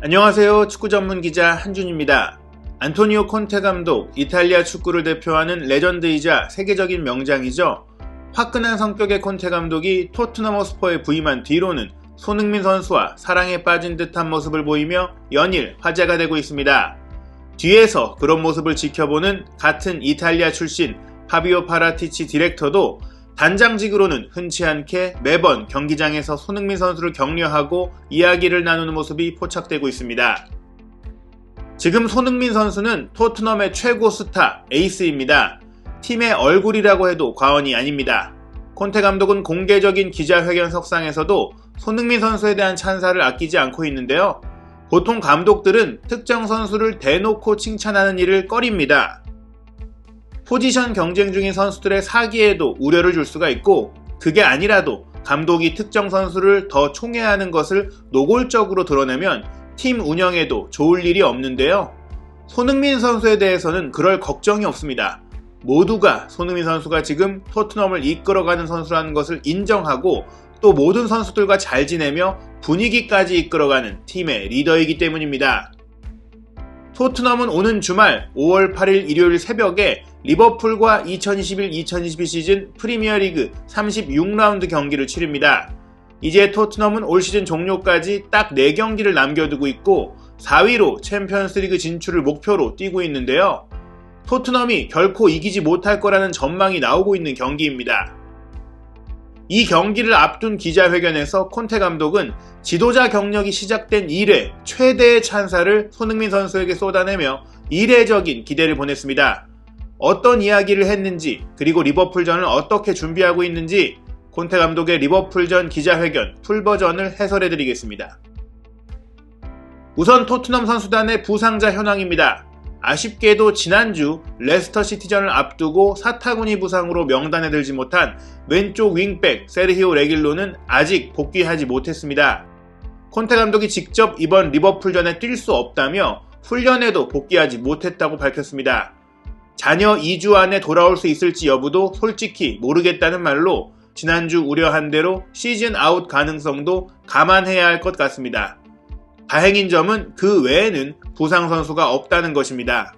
안녕하세요. 축구 전문 기자 한준입니다. 안토니오 콘테 감독, 이탈리아 축구를 대표하는 레전드이자 세계적인 명장이죠. 화끈한 성격의 콘테 감독이 토트넘 허스퍼에 부임한 뒤로는 손흥민 선수와 사랑에 빠진 듯한 모습을 보이며 연일 화제가 되고 있습니다. 뒤에서 그런 모습을 지켜보는 같은 이탈리아 출신 파비오 파라티치 디렉터도 단장직으로는 흔치 않게 매번 경기장에서 손흥민 선수를 격려하고 이야기를 나누는 모습이 포착되고 있습니다. 지금 손흥민 선수는 토트넘의 최고 스타, 에이스입니다. 팀의 얼굴이라고 해도 과언이 아닙니다. 콘테 감독은 공개적인 기자회견 석상에서도 손흥민 선수에 대한 찬사를 아끼지 않고 있는데요. 보통 감독들은 특정 선수를 대놓고 칭찬하는 일을 꺼립니다. 포지션 경쟁 중인 선수들의 사기에도 우려를 줄 수가 있고, 그게 아니라도 감독이 특정 선수를 더 총애하는 것을 노골적으로 드러내면 팀 운영에도 좋을 일이 없는데요. 손흥민 선수에 대해서는 그럴 걱정이 없습니다. 모두가 손흥민 선수가 지금 토트넘을 이끌어가는 선수라는 것을 인정하고 또 모든 선수들과 잘 지내며 분위기까지 이끌어가는 팀의 리더이기 때문입니다. 토트넘은 오는 주말 5월 8일 일요일 새벽에 리버풀과 2021-2022 시즌 프리미어리그 36라운드 경기를 치릅니다. 이제 토트넘은 올 시즌 종료까지 딱 4경기를 남겨두고 있고 4위로 챔피언스리그 진출을 목표로 뛰고 있는데요. 토트넘이 결코 이기지 못할 거라는 전망이 나오고 있는 경기입니다. 이 경기를 앞둔 기자회견에서 콘테 감독은 지도자 경력이 시작된 이래 최대의 찬사를 손흥민 선수에게 쏟아내며 이례적인 기대를 보냈습니다. 어떤 이야기를 했는지, 그리고 리버풀전을 어떻게 준비하고 있는지 콘테 감독의 리버풀전 기자회견 풀버전을 해설해드리겠습니다. 우선 토트넘 선수단의 부상자 현황입니다. 아쉽게도 지난주 레스터 시티전을 앞두고 사타구니 부상으로 명단에 들지 못한 왼쪽 윙백 세르히오 레길로는 아직 복귀하지 못했습니다. 콘테 감독이 직접 이번 리버풀전에 뛸 수 없다며 훈련에도 복귀하지 못했다고 밝혔습니다. 잔여 2주 안에 돌아올 수 있을지 여부도 솔직히 모르겠다는 말로 지난주 우려한 대로 시즌 아웃 가능성도 감안해야 할 것 같습니다. 다행인 점은 그 외에는 부상 선수가 없다는 것입니다.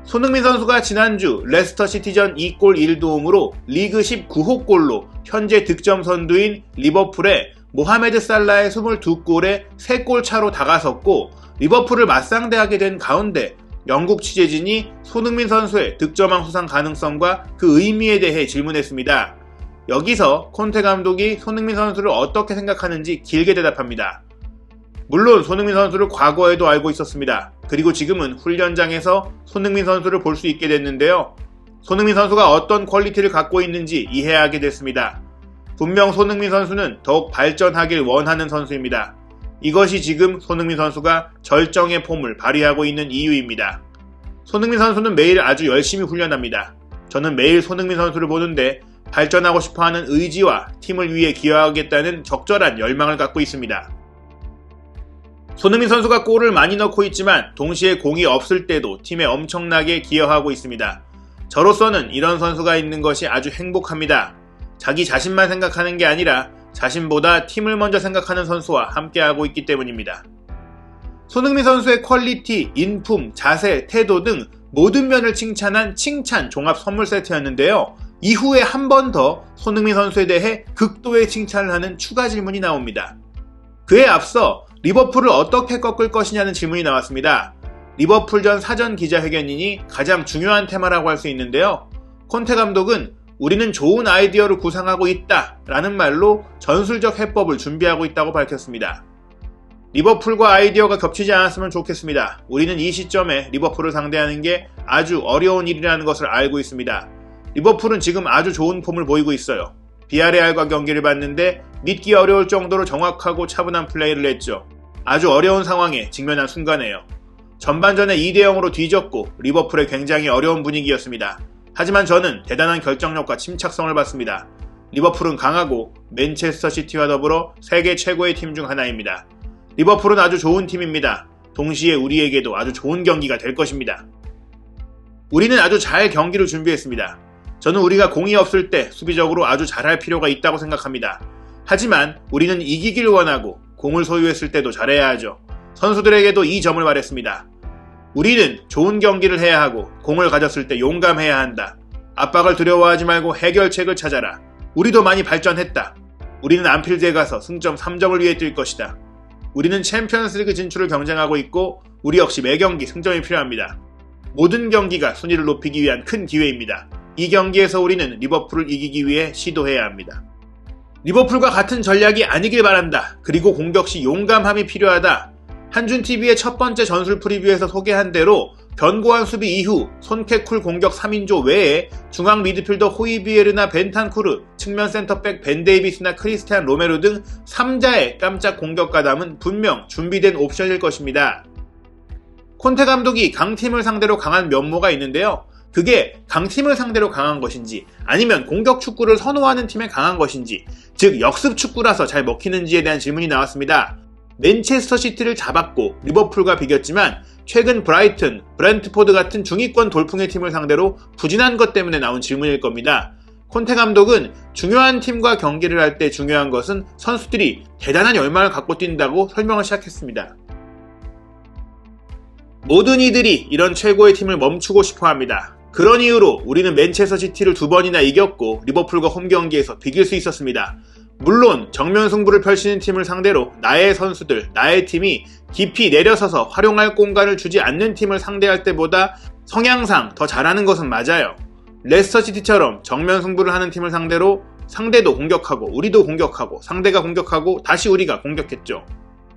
손흥민 선수가 지난주 레스터 시티전 2골 1도움으로 리그 19호 골로 현재 득점 선두인 리버풀에 모하메드 살라의 22골에 3골 차로 다가섰고, 리버풀을 맞상대하게 된 가운데 영국 취재진이 손흥민 선수의 득점왕 수상 가능성과 그 의미에 대해 질문했습니다. 여기서 콘테 감독이 손흥민 선수를 어떻게 생각하는지 길게 대답합니다. 물론 손흥민 선수를 과거에도 알고 있었습니다. 그리고 지금은 훈련장에서 손흥민 선수를 볼 수 있게 됐는데요. 손흥민 선수가 어떤 퀄리티를 갖고 있는지 이해하게 됐습니다. 분명 손흥민 선수는 더욱 발전하길 원하는 선수입니다. 이것이 지금 손흥민 선수가 절정의 폼을 발휘하고 있는 이유입니다. 손흥민 선수는 매일 아주 열심히 훈련합니다. 저는 매일 손흥민 선수를 보는데 발전하고 싶어하는 의지와 팀을 위해 기여하겠다는 적절한 열망을 갖고 있습니다. 손흥민 선수가 골을 많이 넣고 있지만 동시에 공이 없을 때도 팀에 엄청나게 기여하고 있습니다. 저로서는 이런 선수가 있는 것이 아주 행복합니다. 자기 자신만 생각하는 게 아니라 자신보다 팀을 먼저 생각하는 선수와 함께하고 있기 때문입니다. 손흥민 선수의 퀄리티, 인품, 자세, 태도 등 모든 면을 칭찬한 칭찬 종합 선물 세트였는데요. 이후에 한 번 더 손흥민 선수에 대해 극도의 칭찬을 하는 추가 질문이 나옵니다. 그에 앞서 리버풀을 어떻게 꺾을 것이냐는 질문이 나왔습니다. 리버풀전 사전 기자회견이니 가장 중요한 테마라고 할 수 있는데요. 콘테 감독은 우리는 좋은 아이디어를 구상하고 있다 라는 말로 전술적 해법을 준비하고 있다고 밝혔습니다. 리버풀과 아이디어가 겹치지 않았으면 좋겠습니다. 우리는 이 시점에 리버풀을 상대하는 게 아주 어려운 일이라는 것을 알고 있습니다. 리버풀은 지금 아주 좋은 폼을 보이고 있어요. 비아레알과 경기를 봤는데 믿기 어려울 정도로 정확하고 차분한 플레이를 했죠. 아주 어려운 상황에 직면한 순간에요. 전반전에 2대0으로 뒤졌고 리버풀의 굉장히 어려운 분위기였습니다. 하지만 저는 대단한 결정력과 침착성을 봤습니다. 리버풀은 강하고 맨체스터 시티와 더불어 세계 최고의 팀 중 하나입니다. 리버풀은 아주 좋은 팀입니다. 동시에 우리에게도 아주 좋은 경기가 될 것입니다. 우리는 아주 잘 경기를 준비했습니다. 저는 우리가 공이 없을 때 수비적으로 아주 잘할 필요가 있다고 생각합니다. 하지만 우리는 이기길 원하고 공을 소유했을 때도 잘해야 하죠. 선수들에게도 이 점을 말했습니다. 우리는 좋은 경기를 해야 하고 공을 가졌을 때 용감해야 한다. 압박을 두려워하지 말고 해결책을 찾아라. 우리도 많이 발전했다. 우리는 안필드에 가서 승점 3점을 위해 뛸 것이다. 우리는 챔피언스리그 진출을 경쟁하고 있고 우리 역시 매경기 승점이 필요합니다. 모든 경기가 순위를 높이기 위한 큰 기회입니다. 이 경기에서 우리는 리버풀을 이기기 위해 시도해야 합니다. 리버풀과 같은 전략이 아니길 바란다. 그리고 공격 시 용감함이 필요하다. 한준TV의 첫 번째 전술 프리뷰에서 소개한 대로 견고한 수비 이후 손케쿨 공격 3인조 외에 중앙 미드필더 호이비에르나 벤탄쿠르, 측면 센터백 벤 데이비스나 크리스티안 로메로 등 3자의 깜짝 공격 가담은 분명 준비된 옵션일 것입니다. 콘테 감독이 강팀을 상대로 강한 면모가 있는데요. 그게 강팀을 상대로 강한 것인지 아니면 공격 축구를 선호하는 팀에 강한 것인지, 즉 역습 축구라서 잘 먹히는지에 대한 질문이 나왔습니다. 맨체스터 시티를 잡았고 리버풀과 비겼지만 최근 브라이튼, 브렌트포드 같은 중위권 돌풍의 팀을 상대로 부진한 것 때문에 나온 질문일 겁니다. 콘테 감독은 중요한 팀과 경기를 할 때 중요한 것은 선수들이 대단한 열망을 갖고 뛴다고 설명을 시작했습니다. 모든 이들이 이런 최고의 팀을 멈추고 싶어 합니다. 그런 이유로 우리는 맨체스터 시티를 2번이나 이겼고 리버풀과 홈 경기에서 비길 수 있었습니다. 물론 정면 승부를 펼치는 팀을 상대로 나의 선수들, 나의 팀이 깊이 내려서서 활용할 공간을 주지 않는 팀을 상대할 때보다 성향상 더 잘하는 것은 맞아요. 레스터시티처럼 정면 승부를 하는 팀을 상대로 상대도 공격하고 우리도 공격하고 상대가 공격하고 다시 우리가 공격했죠.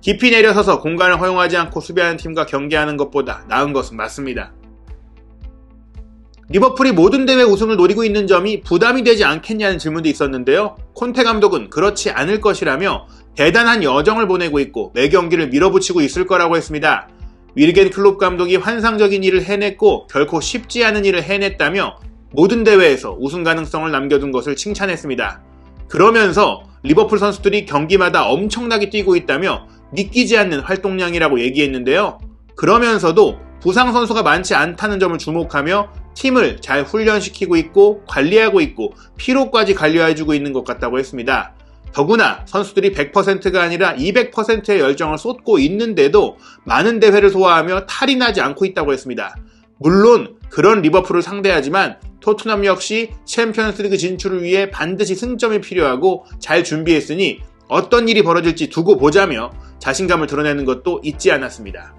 깊이 내려서서 공간을 허용하지 않고 수비하는 팀과 경기하는 것보다 나은 것은 맞습니다. 리버풀이 모든 대회 우승을 노리고 있는 점이 부담이 되지 않겠냐는 질문도 있었는데요. 콘테 감독은 그렇지 않을 것이라며 대단한 여정을 보내고 있고 매 경기를 밀어붙이고 있을 거라고 했습니다. 위르겐 클롭 감독이 환상적인 일을 해냈고 결코 쉽지 않은 일을 해냈다며 모든 대회에서 우승 가능성을 남겨둔 것을 칭찬했습니다. 그러면서 리버풀 선수들이 경기마다 엄청나게 뛰고 있다며 믿기지 않는 활동량이라고 얘기했는데요. 그러면서도 부상 선수가 많지 않다는 점을 주목하며 팀을 잘 훈련시키고 있고 관리하고 있고 피로까지 관리해주고 있는 것 같다고 했습니다. 더구나 선수들이 100%가 아니라 200%의 열정을 쏟고 있는데도 많은 대회를 소화하며 탈이 나지 않고 있다고 했습니다. 물론 그런 리버풀을 상대하지만 토트넘 역시 챔피언스리그 진출을 위해 반드시 승점이 필요하고 잘 준비했으니 어떤 일이 벌어질지 두고 보자며 자신감을 드러내는 것도 잊지 않았습니다.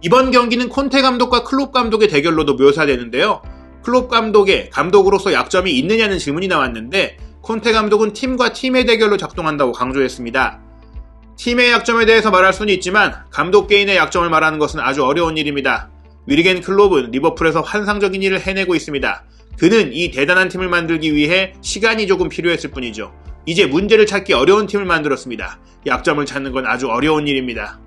이번 경기는 콘테 감독과 클롭 감독의 대결로도 묘사되는데요. 클롭 감독의 감독으로서 약점이 있느냐는 질문이 나왔는데 콘테 감독은 팀과 팀의 대결로 작동한다고 강조했습니다. 팀의 약점에 대해서 말할 수는 있지만 감독 개인의 약점을 말하는 것은 아주 어려운 일입니다. 위르겐 클롭은 리버풀에서 환상적인 일을 해내고 있습니다. 그는 이 대단한 팀을 만들기 위해 시간이 조금 필요했을 뿐이죠. 이제 문제를 찾기 어려운 팀을 만들었습니다. 약점을 찾는 건 아주 어려운 일입니다.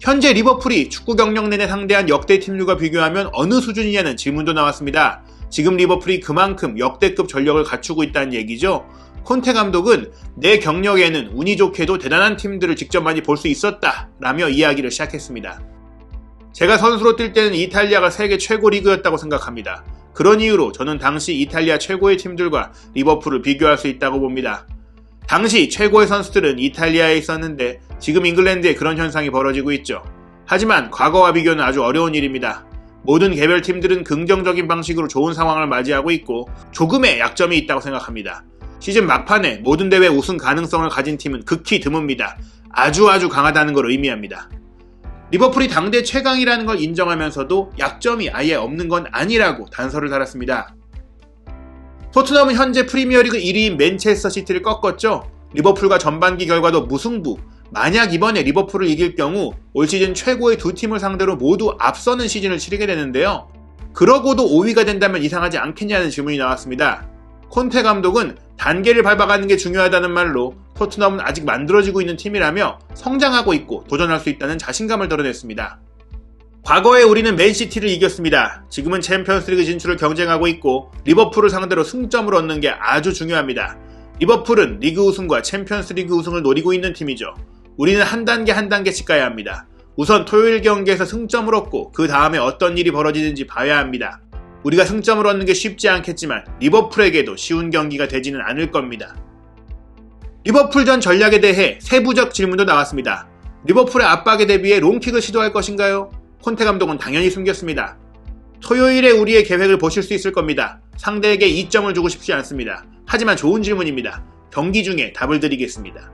현재 리버풀이 축구 경력 내내 상대한 역대 팀들과 비교하면 어느 수준이냐는 질문도 나왔습니다. 지금 리버풀이 그만큼 역대급 전력을 갖추고 있다는 얘기죠. 콘테 감독은 내 경력에는 운이 좋게도 대단한 팀들을 직접 많이 볼 수 있었다 라며 이야기를 시작했습니다. 제가 선수로 뛸 때는 이탈리아가 세계 최고 리그였다고 생각합니다. 그런 이유로 저는 당시 이탈리아 최고의 팀들과 리버풀을 비교할 수 있다고 봅니다. 당시 최고의 선수들은 이탈리아에 있었는데 지금 잉글랜드에 그런 현상이 벌어지고 있죠. 하지만 과거와 비교는 아주 어려운 일입니다. 모든 개별 팀들은 긍정적인 방식으로 좋은 상황을 맞이하고 있고 조금의 약점이 있다고 생각합니다. 시즌 막판에 모든 대회 우승 가능성을 가진 팀은 극히 드뭅니다. 아주 강하다는 걸 의미합니다. 리버풀이 당대 최강이라는 걸 인정하면서도 약점이 아예 없는 건 아니라고 단서를 달았습니다. 토트넘은 현재 프리미어리그 1위인 맨체스터 시티를 꺾었죠. 리버풀과 전반기 결과도 무승부. 만약 이번에 리버풀을 이길 경우 올 시즌 최고의 두 팀을 상대로 모두 앞서는 시즌을 치르게 되는데요. 그러고도 5위가 된다면 이상하지 않겠냐는 질문이 나왔습니다. 콘테 감독은 단계를 밟아가는 게 중요하다는 말로 토트넘은 아직 만들어지고 있는 팀이라며 성장하고 있고 도전할 수 있다는 자신감을 드러냈습니다. 과거에 우리는 맨시티를 이겼습니다. 지금은 챔피언스리그 진출을 경쟁하고 있고 리버풀을 상대로 승점을 얻는 게 아주 중요합니다. 리버풀은 리그 우승과 챔피언스리그 우승을 노리고 있는 팀이죠. 우리는 한 단계씩 가야 합니다. 우선 토요일 경기에서 승점을 얻고 그 다음에 어떤 일이 벌어지는지 봐야 합니다. 우리가 승점을 얻는 게 쉽지 않겠지만 리버풀에게도 쉬운 경기가 되지는 않을 겁니다. 리버풀전 전략에 대해 세부적 질문도 나왔습니다. 리버풀의 압박에 대비해 롱킥을 시도할 것인가요? 콘테 감독은 당연히 숨겼습니다. 토요일에 우리의 계획을 보실 수 있을 겁니다. 상대에게 이점을 주고 싶지 않습니다. 하지만 좋은 질문입니다. 경기 중에 답을 드리겠습니다.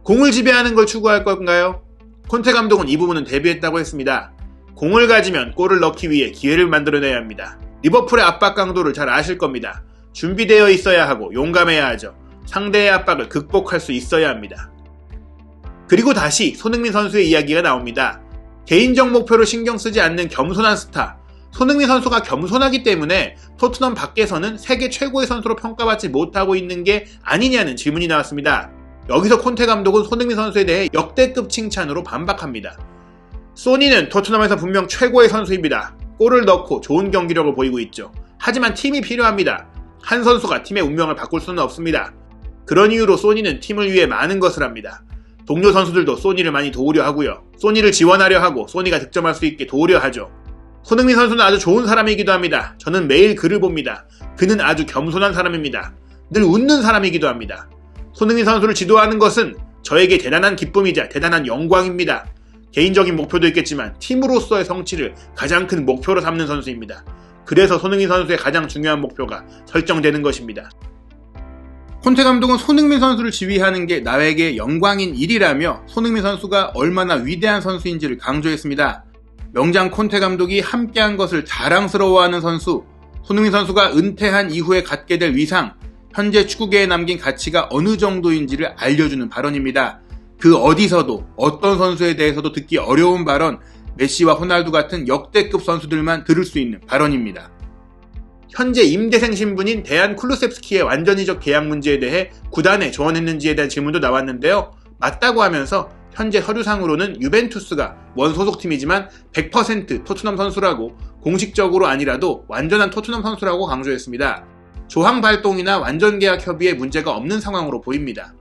공을 지배하는 걸 추구할 건가요? 콘테 감독은 이 부분은 대비했다고 했습니다. 공을 가지면 골을 넣기 위해 기회를 만들어내야 합니다. 리버풀의 압박 강도를 잘 아실 겁니다. 준비되어 있어야 하고 용감해야 하죠. 상대의 압박을 극복할 수 있어야 합니다. 그리고 다시 손흥민 선수의 이야기가 나옵니다. 개인적 목표를 신경 쓰지 않는 겸손한 스타. 손흥민 선수가 겸손하기 때문에 토트넘 밖에서는 세계 최고의 선수로 평가받지 못하고 있는 게 아니냐는 질문이 나왔습니다. 여기서 콘테 감독은 손흥민 선수에 대해 역대급 칭찬으로 반박합니다. 소니는 토트넘에서 분명 최고의 선수입니다. 골을 넣고 좋은 경기력을 보이고 있죠. 하지만 팀이 필요합니다. 한 선수가 팀의 운명을 바꿀 수는 없습니다. 그런 이유로 소니는 팀을 위해 많은 것을 합니다. 동료 선수들도 소니를 많이 도우려 하고요. 소니를 지원하려 하고 소니가 득점할 수 있게 도우려 하죠. 손흥민 선수는 아주 좋은 사람이기도 합니다. 저는 매일 글을 봅니다. 그는 아주 겸손한 사람입니다. 늘 웃는 사람이기도 합니다. 손흥민 선수를 지도하는 것은 저에게 대단한 기쁨이자 대단한 영광입니다. 개인적인 목표도 있겠지만 팀으로서의 성취를 가장 큰 목표로 삼는 선수입니다. 그래서 손흥민 선수의 가장 중요한 목표가 설정되는 것입니다. 콘테 감독은 손흥민 선수를 지휘하는 게 나에게 영광인 일이라며 손흥민 선수가 얼마나 위대한 선수인지를 강조했습니다. 명장 콘테 감독이 함께한 것을 자랑스러워하는 선수, 손흥민 선수가 은퇴한 이후에 갖게 될 위상, 현재 축구계에 남긴 가치가 어느 정도인지를 알려주는 발언입니다. 그 어디서도 어떤 선수에 대해서도 듣기 어려운 발언, 메시와 호날두 같은 역대급 선수들만 들을 수 있는 발언입니다. 현재 임대생 신분인 데안 쿨루셉스키의 완전히적 계약 문제에 대해 구단에 조언했는지에 대한 질문도 나왔는데요. 맞다고 하면서 현재 서류상으로는 유벤투스가 원소속팀이지만 100% 토트넘 선수라고 공식적으로 아니라도 완전한 토트넘 선수라고 강조했습니다. 조항 발동이나 완전 계약 협의에 문제가 없는 상황으로 보입니다.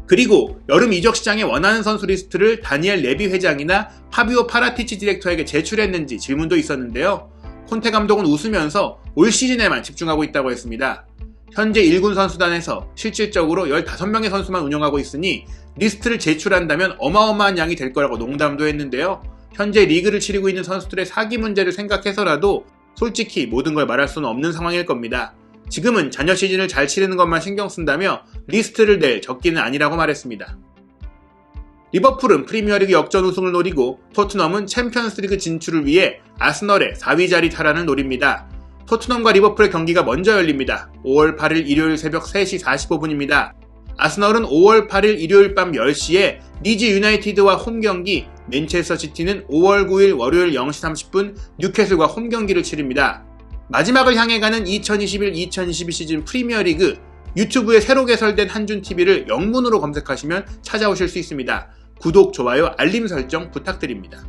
그리고 여름 이적 시장에 원하는 선수 리스트를 다니엘 레비 회장이나 파비오 파라티치 디렉터에게 제출했는지 질문도 있었는데요. 콘테 감독은 웃으면서 올 시즌에만 집중하고 있다고 했습니다. 현재 1군 선수단에서 실질적으로 15명의 선수만 운영하고 있으니 리스트를 제출한다면 어마어마한 양이 될 거라고 농담도 했는데요. 현재 리그를 치르고 있는 선수들의 사기 문제를 생각해서라도 솔직히 모든 걸 말할 수는 없는 상황일 겁니다. 지금은 자녀 시즌을 잘 치르는 것만 신경 쓴다며 리스트를 낼 적기는 아니라고 말했습니다. 리버풀은 프리미어리그 역전 우승을 노리고 토트넘은 챔피언스리그 진출을 위해 아스널의 4위 자리 탈환을 노립니다. 토트넘과 리버풀의 경기가 먼저 열립니다. 5월 8일 일요일 새벽 3시 45분입니다. 아스널은 5월 8일 일요일 밤 10시에 리즈 유나이티드와 홈경기, 맨체스터 시티는 5월 9일 월요일 0시 30분 뉴캐슬과 홈경기를 치릅니다. 마지막을 향해 가는 2021-2022 시즌 프리미어리그, 유튜브에 새로 개설된 한준TV를 영문으로 검색하시면 찾아오실 수 있습니다. 구독, 좋아요, 알림 설정 부탁드립니다.